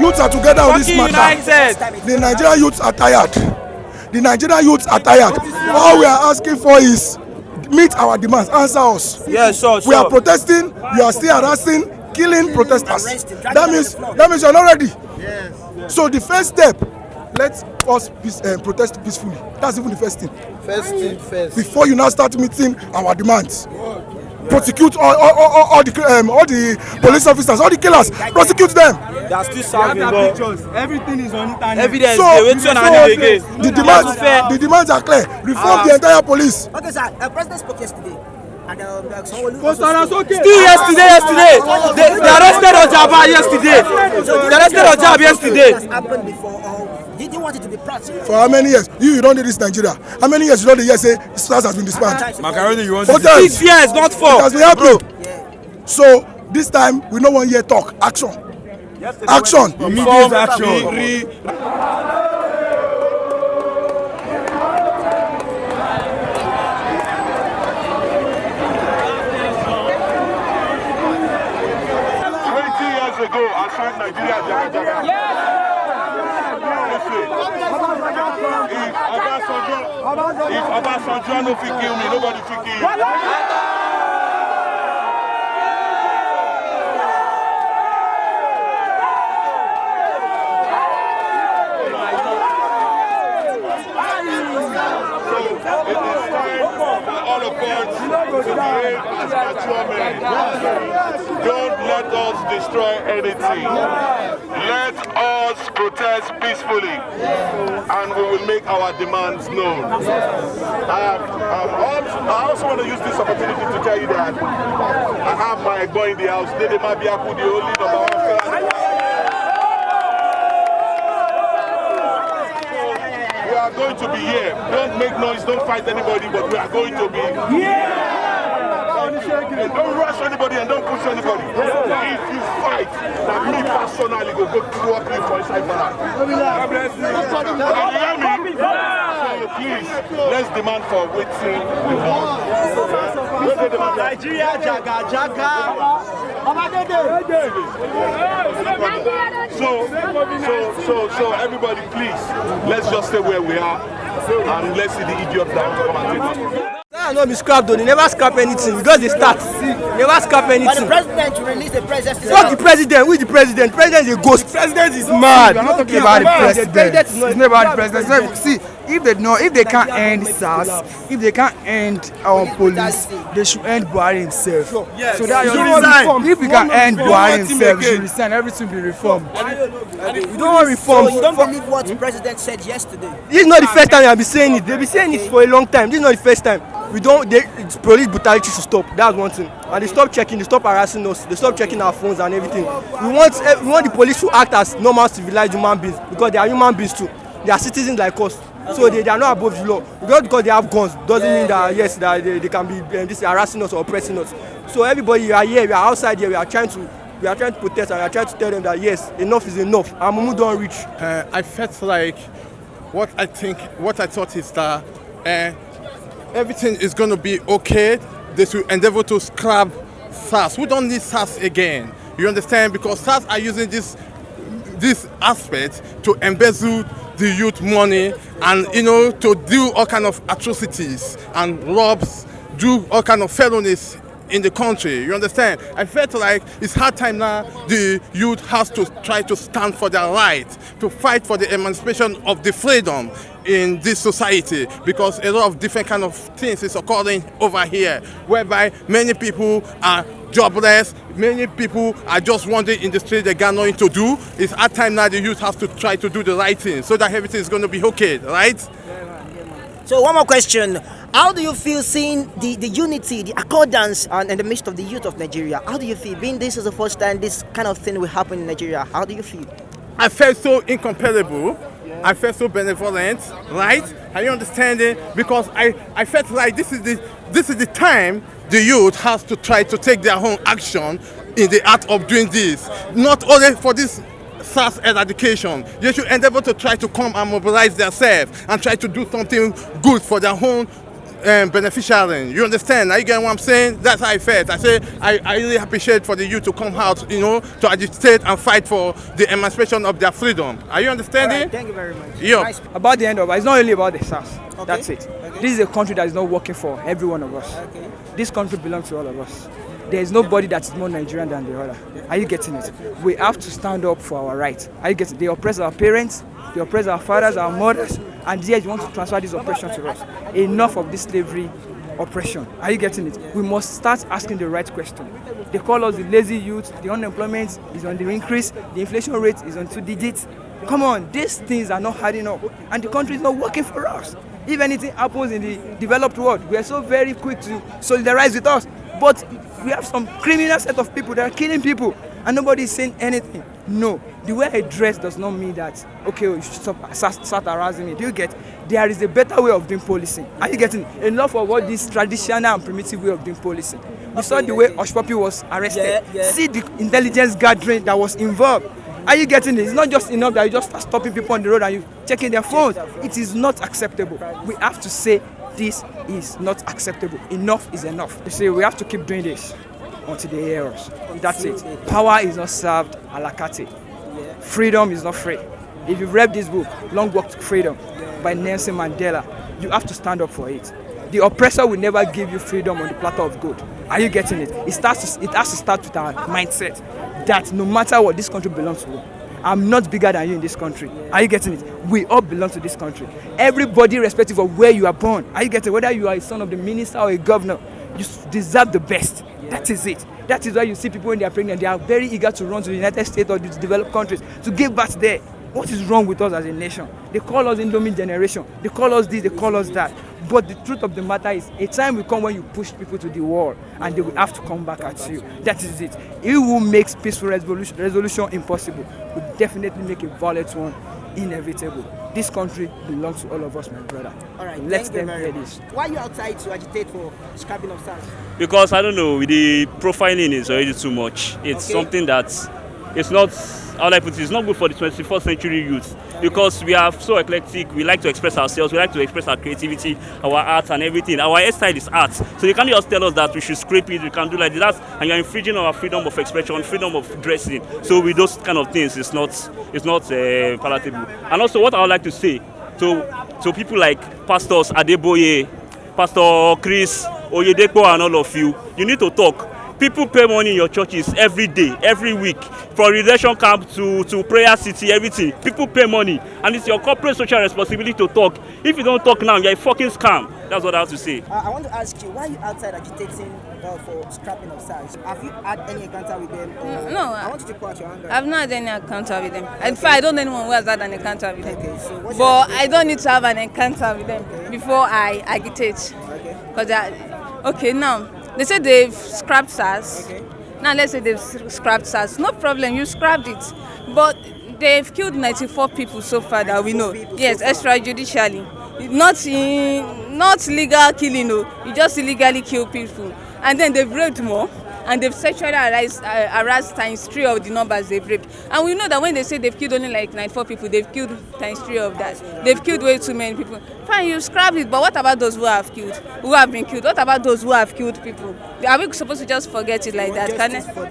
youths are together on this matter. The Nigerian youths are tired. The Nigerian youths are tired. All we are asking for is meet our demands, answer us. Yes, sure. We are protesting, you are still harassing, killing protesters. That means you are not ready. Yes. So the first step, let us protest peacefully. That's even the first thing. First. Before you now start meeting our demands. Prosecute all the police officers, all the killers. Prosecute them. They are still serving. Everything is on internet. Evidence. The demands are clear. Reform the entire police. Okay, sir. The president spoke yesterday. And Still yesterday. They arrested Ojaba yesterday. They arrested Ojaba yesterday. Has happened before. Did you want it to be practiced? For how many years? You don't need this Nigeria. How many years you don't hear say SARS has been disbanded? Macaroni, you want 6 years, not 4. It has been happening. Yeah. So this time we no one hear talk. Action. Action. Immediate action. Ago, I signed Nigeria Jaga Jaga. If Obasanjo no fit kill me, nobody fit kill you. It is time for all of us to behave as mature men. Don't let us destroy anything. Let us protest peacefully, and we will make our demands known. I also want to use this opportunity to tell you that I have my boy in the house, Dede Mabiaku, the only #1 fan. We are going to be here. Don't make noise, don't fight anybody, but we are going to be here. And don't rush anybody and don't push anybody. If you fight, that me personally go throw up you for inside back. So please, let's demand for waiting. Nigeria Jaga Jaga. So everybody, please, let's just stay where we are and let's see the idiots that come and take us. I know me scrap though, they never scrap anything. We just start. Never scrap anything. But the president to release the president. Fuck the president. Who is the president? President is a ghost. President is mad. We are not talking about the president. It's not about the president. See, if they can't end SARS, if they can't end our police, they should end Buhari himself. Yes. So that if we can end Buhari himself, we should resign. Everything will be reformed. We don't want reform. So you don't believe what the president said yesterday? This is not the first time I've been saying it. They've been saying it for a long time. This is not the first time. Police brutality should stop. That's one thing. And they stop checking, they stop harassing us, they stop checking our phones and everything. We want the police to act as normal civilized human beings, because they are human beings too. They are citizens like us. So they are not above the law. Just because they have guns doesn't mean that yes, that they can be harassing us or oppressing us. So everybody, we are here, we are outside here, we are trying to protest, and we are trying to tell them that yes, enough is enough. And Mumu don't reach. I felt like what I thought is that everything is going to be okay. They should endeavor to scrap SARS. We don't need SARS again. You understand? Because SARS are using this aspect to embezzle the youth money and, to do all kind of atrocities and robs, do all kind of felonies in the country. You understand? I felt like it's hard time now. The youth has to try to stand for their right, to fight for the emancipation of the freedom in this society, because a lot of different kind of things is occurring over here, whereby many people are jobless, many people are just wandering in the street, they got nothing to do. It's hard time now. The youth has to try to do the right thing so that everything is going to be okay, right? So one more question. How do you feel seeing the unity, the accordance in the midst of the youth of Nigeria? How do you feel? Being this is the first time this kind of thing will happen in Nigeria, how do you feel? I felt so incomparable. I felt so benevolent, right? Are you understanding? Because I felt like this is the time the youth has to try to take their own action in the art of doing this. Not only for this SARS eradication, they should endeavor to try to come and mobilize themselves and try to do something good for their own beneficiary. You understand? Are you getting what I'm saying? That's how I felt. I say I really appreciate for the youth to come out, to agitate and fight for the emancipation of their freedom. Are you understanding? Right, thank you very much. Yeah. Nice. About the end of it, it's not only about the SARS. Okay. That's it. Okay. This is a country that is not working for every one of us. Okay. This country belongs to all of us. There is nobody that is more Nigerian than the other. Are you getting it? We have to stand up for our rights. Are you getting it? They oppress our parents, they oppress our fathers, our mothers, and yet you want to transfer this oppression to us. Enough of this slavery oppression. Are you getting it? We must start asking the right question. They call us the lazy youth, the unemployment is on the increase, the inflation rate is on 2 digits. Come on, these things are not adding up, and the country is not working for us. If anything happens in the developed world, we are so very quick to solidarize with us, but we have some criminal set of people that are killing people, and nobody is saying anything. No, the way I dress does not mean that, okay, you should start harassing me. Do you get? There is a better way of doing policing. Are you getting? Enough of what this traditional and primitive way of doing policing. We saw the way Oshpopi was arrested. See the intelligence gathering that was involved. Are you getting it? It's not just enough that you just start stopping people on the road and you checking their phones. It is not acceptable. We have to say this is not acceptable. Enough is enough. You see, we have to keep doing this until they hear us. That's it. Power is not served a la carte. Freedom is not free. If you've read this book, Long Walk to Freedom by Nelson Mandela, you have to stand up for it. The oppressor will never give you freedom on the platter of gold. Are you getting it? It has to start with our mindset that no matter what, this country belongs to you. I'm not bigger than you in this country. Are you getting it? We all belong to this country. Everybody, irrespective of where you are born. Are you getting it? Whether you are a son of the minister or a governor, you deserve the best. That is it. That is why you see people when they are pregnant, they are very eager to run to the United States or the developed countries to give birth there. What is wrong with us as a nation? They call us Indomie generation. They call us this, they call us that. But the truth of the matter is, a time will come when you push people to the wall and they will have to come back at you. That is it. It will make peaceful resolution impossible. It will definitely make a violent one inevitable. This country belongs to all of us, my brother. All right, let them hear this. Why are you outside to agitate for scrapping of SARS? Because I don't know, the profiling is already too much. It's something that it's not, how I put it, it's not good for the 21st century youth. Because we are so eclectic, we like to express ourselves, we like to express our creativity, our art and everything. Our hairstyle is art. So you can't just tell us that we should scrape it, we can do like that, and you're infringing our freedom of expression, freedom of dressing. So with those kind of things, it's not palatable. And also what I would like to say to people like Pastors Adeboye, Pastor Chris, Oyedepo and all of you, you need to talk. People pay money in your churches every day, every week, from redemption camp to prayer city, everything. People pay money, and it's your corporate social responsibility to talk. If you don't talk now, you're a fucking scam. That's what I have to say. I want to ask you, why are you outside agitating for scrapping of SARS? Have you had any encounter with them? No, I want you to pour out your anger. I've not had any encounter with them. In fact, I don't know anyone who has had an encounter with them. Okay, so but I don't need to have an encounter with them before I agitate. Okay. Because now, they say they've scrapped SARS. Okay. Now let's say they've scrapped SARS. No problem, you scrapped it. But they've killed 94 people so far that we know. Yes, extrajudicially. Not legal killing, no. You just illegally kill people. And then they've raped more. And they've sexually harassed times 3 of the numbers they've raped. And we know that when they say they've killed only like 94 people, they've killed times 3 of that. They've killed way too many people. Fine, you scrap it, but what about those who have been killed? What about those who have killed people? Are we supposed to just forget it like that?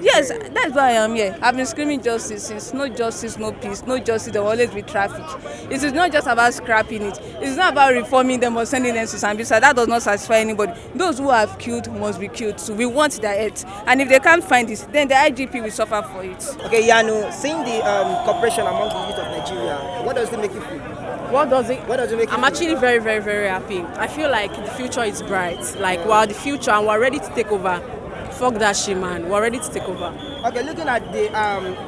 Yes, that's why I am here. I've been screaming justice since. No justice, no peace. No justice, there will always be traffic. It is not just about scrapping it. It's not about reforming them or sending them to Sambisa. That does not satisfy anybody. Those who have killed must be killed. So we want their heads. And if they can't find it, then the IGP will suffer for it. Okay, Yanu, seeing the cooperation among the youth of Nigeria, what does it make you feel? What does it make you I'm feel? actually very, very, very happy. I feel like the future is bright. Like, we're the future and we're ready to take over. Fuck that shit, man. We're ready to take over. Okay, looking at the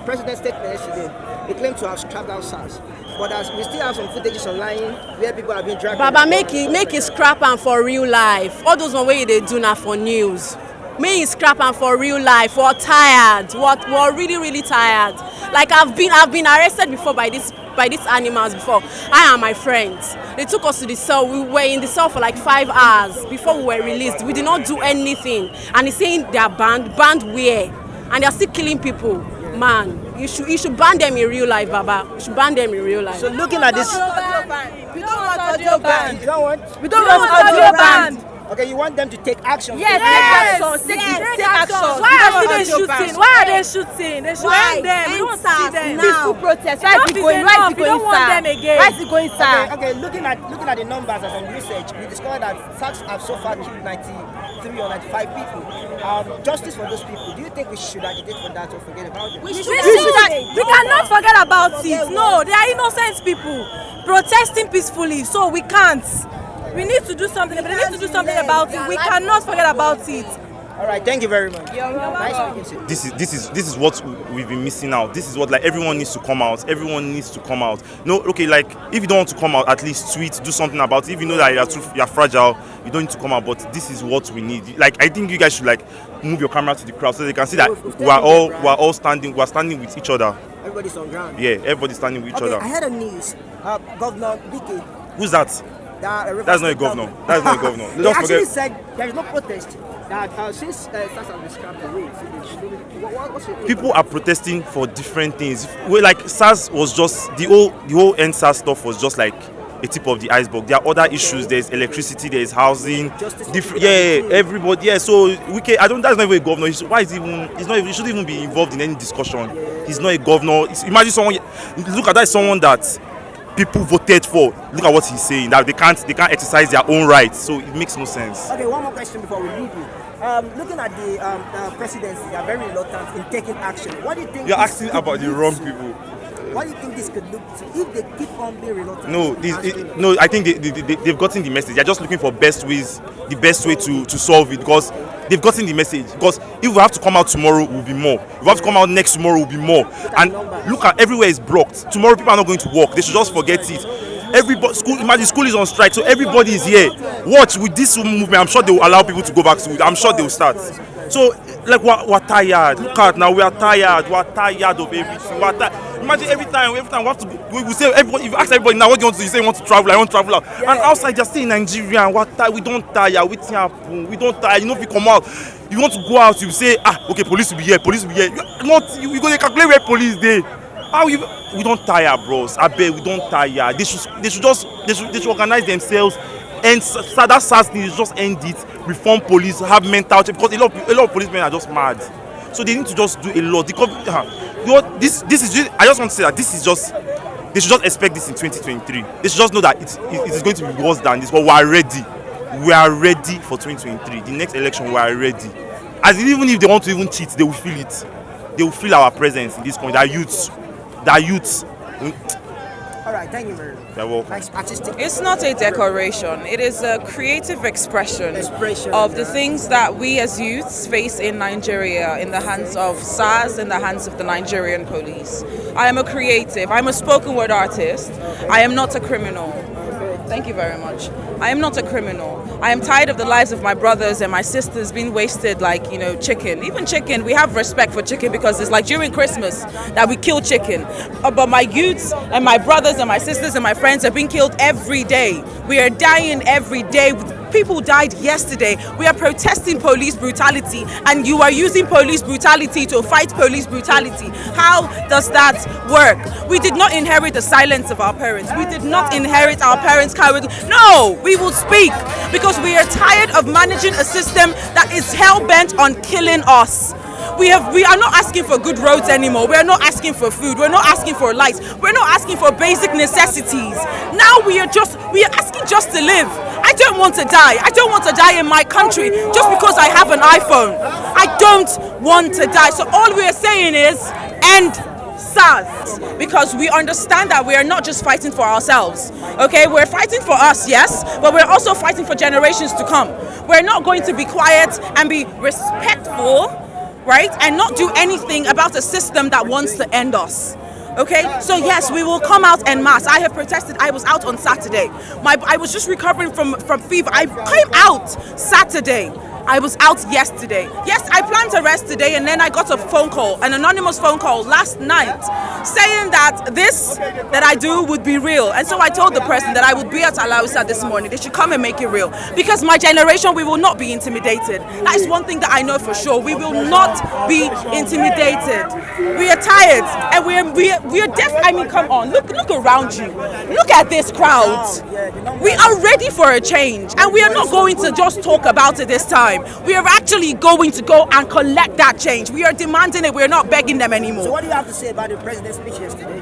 president's statement yesterday, he claimed to have scrapped out SARS. But as we still have some footages online where people have been dragged. Baba, make it scrap and for real life. All those one way they do now for news. Make it scrap and for real life. We're tired. We're really, really tired. Like I've been arrested before by these animals before. I and my friends. They took us to the cell. We were in the cell for like 5 hours before we were released. We did not do anything. And he's saying they are banned where? And they're still killing people. Man, you should ban them in real life, Baba. You should ban them in real life. So looking at this, We don't want audio ban. you don't want. We don't want audio ban. Okay, you want them to take action. Yes, take action. Why are they shooting? Why are they shooting? They should end them. We don't see them. Peaceful protest. Why is it going? We don't want them again. Why is it going, sir? Okay, looking at the numbers and some research, we discovered that SARS have so far killed 93 or 95 people. Justice for those people. Do you think we should agitate for that or forget about it? We cannot forget about it. No, they are innocent people protesting peacefully, so we can't. We need to do something. But they need to do something about it. We cannot forget about it. All right, thank you very much. Nice speaking to you. This is what we've been missing out. This is what, like, everyone needs to come out. Everyone needs to come out. No, okay, like, if you don't want to come out, at least tweet, do something about it. If you know that you're fragile, you don't need to come out. But this is what we need. Like, I think you guys should, like, move your camera to the crowd so they can see that we're all standing with each other. Everybody's on ground. Yeah, everybody's standing with each other. I heard a news. Governor Bike. Who's that? That's not a governor. That's not a governor. They actually said there is no protest. That since SARS has been scrapped away, what's your take? People are protesting for different things. Well, like, SARS was just the whole NSAS stuff was just like a tip of the iceberg. There are other issues. There's electricity. There's housing. Everybody. Yeah. So that's not even a governor. He shouldn't even be involved in any discussion. He's not a governor. Imagine someone. Look at that. Someone that people voted for. Look at what he's saying. That they can't exercise their own rights. So it makes no sense. Okay, one more question before we leave you. Looking at the presidency, they are very reluctant in taking action. What do you think? You're asking about the wrong people. What do you think this could look to if they keep on being reluctant? No, I think they've gotten the message. They're just looking for the best way to solve it, because they've gotten the message. Because if we have to come out tomorrow, will be more. If we have to come out next tomorrow, will be more. And look at everywhere is blocked. Tomorrow people are not going to work. They should just forget it. Imagine school is on strike, so everybody is here. Watch with this movement. I'm sure they will allow people to go back to school. I'm sure they will start. So, like, we're tired. Look at now, we are tired. We're tired of everything. Imagine every time we have to. We say everybody. If you ask everybody now, what do you want to do? You say you want to travel. I want to travel out. And outside, just stay in Nigeria. And we're tired. We don't tire. We don't tire. You know, if you come out, you want to go out. You say, okay, police will be here. Police will be here. You go to calculate where police there. We don't tire, bros. I bet we don't tire. They should organize themselves. And that SARS thing is just end it. Reform police, have mental check, because a lot of policemen are just mad. So they need to just do a lot. This is just, I just want to say that this is just, they should just expect this in 2023. They should just know that it is going to be worse than this. But we are ready. We are ready for 2023. The next election, we are ready. As even if they want to even cheat, they will feel it. They will feel our presence in this country. They are youths. All right, thank you very much. You're welcome. Nice artistic. It's not a decoration. It is a creative expression of the things that we as youths face in Nigeria in the hands of SARS, in the hands of the Nigerian police. I am a creative. I'm a spoken word artist. I am not a criminal. Thank you very much. I am not a criminal. I am tired of the lives of my brothers and my sisters being wasted like, chicken. Even chicken, we have respect for chicken because it's like during Christmas that we kill chicken. But my youths and my brothers and my sisters and my friends are being killed every day. We are dying every day. People died yesterday. We are protesting police brutality, and you are using police brutality to fight police brutality. How does that work? We did not inherit the silence of our parents. We did not inherit our parents' cowardice. No, we will speak because we are tired of managing a system that is hell-bent on killing us. We are not asking for good roads anymore. We are not asking for food. We're not asking for lights. We're not asking for basic necessities. Now we are asking just to live. I don't want to die. I don't want to die in my country just because I have an iPhone. I don't want to die. So all we are saying is end SARS, because we understand that we are not just fighting for ourselves. Okay, we're fighting for us, yes, but we're also fighting for generations to come. We're not going to be quiet and be respectful, right, and not do anything about a system that wants to end us. Okay, so yes, we will come out en masse. I have protested. I was out on Saturday. I was just recovering from fever. I came out Saturday. I was out yesterday. Yes, I planned to rest today, and then I got a phone call, an anonymous phone call last night, saying that this that I do would be real. And so I told the person that I would be at Alausa this morning. They should come and make it real. Because my generation, we will not be intimidated. That is one thing that I know for sure. We will not be intimidated. We are tired, and we are deaf. I mean, come on, look around you. Look at this crowd. We are ready for a change, and we are not going to just talk about it this time. We are actually going to go and collect that change. We are demanding it. We are not begging them anymore. So what do you have to say about the president's speech yesterday?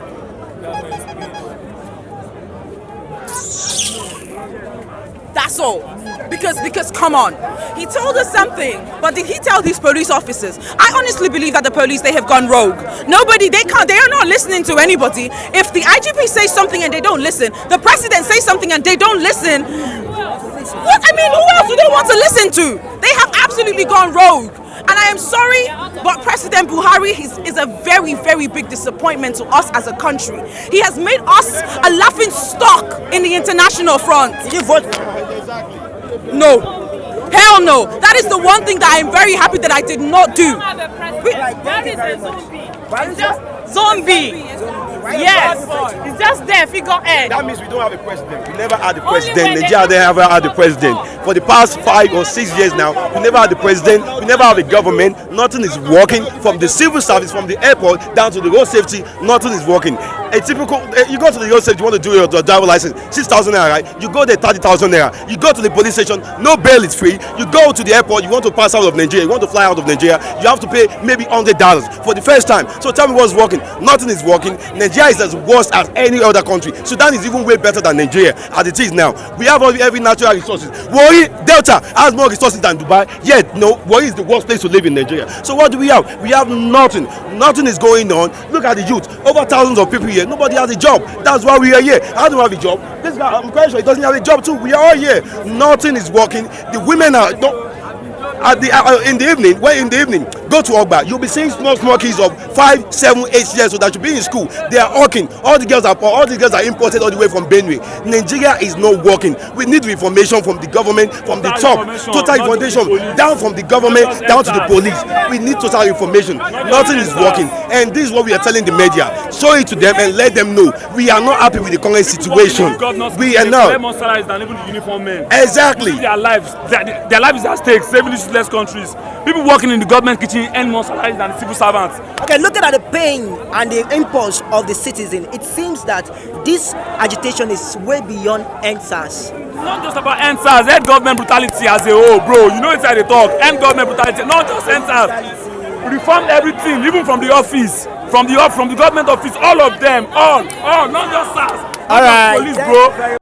That's all. Because come on, he told us something, but did he tell these police officers? I honestly believe that the police, they have gone rogue. They are not listening to anybody. If the IGP says something and they don't listen, the president says something and they don't listen, what? I mean, who else do they want to listen to? They have absolutely gone rogue. And I am sorry, but President Buhari is a very, very big disappointment to us as a country. He has made us a laughing stock in the international front. Did you vote? No. Hell no. That is the one thing that I am very happy that I did not do. That is a zombie. It's just zombie. Yes, it's just there, figurehead. That means we don't have a president. We never had a president. Nigeria never had a president. For the past 5 or 6 years now, we never had a president. We never have a government. Nothing is working. From the civil service, from the airport down to the road safety, nothing is working. A typical, you go to the road safety, you want to do your driver license, 6,000 naira, right? You go there, 30,000 naira. You go to the police station, no bail is free. You go to the airport, you want to pass out of Nigeria, you want to fly out of Nigeria, you have to pay maybe $100 for the first time. So tell me what's working. Nothing is working. Nigeria is as worse as any other country. Sudan is even way better than Nigeria as it is now. We have every natural resources. Warri Delta has more resources than Dubai. Yet, no, Warri is the worst place to live in Nigeria. So what do we have? We have nothing. Nothing is going on. Look at the youth. Over thousands of people here. Nobody has a job. That's why we are here. I don't have a job. This guy, I'm quite sure he doesn't have a job too. We are all here. Nothing is working. The women are in the evening, go to Ogba. You'll be seeing small kids of 5, 7, 8 years old that should be in school. They are hawking. All the girls are imported all the way from Benue. Nigeria is not working. We need information from the government, from the top, total information down from the government down to the police. We need total information. Nothing is working, and this is what we are telling the media. Show it to them and let them know we are not happy with the current situation. We are not. Exactly. Their lives is at stake. Saving these less countries. People working in the government kitchen earn more salaries than the civil servants. Okay, looking at the pain and the impulse of the citizen, it seems that this agitation is way beyond NSAS. It's not just about NSAS, end government brutality as a whole, bro. You know it's how they talk. End government brutality, not just NSAS. We reformed everything, even from the office, from the government office, all of them, all, not just SARS. All right, police, bro.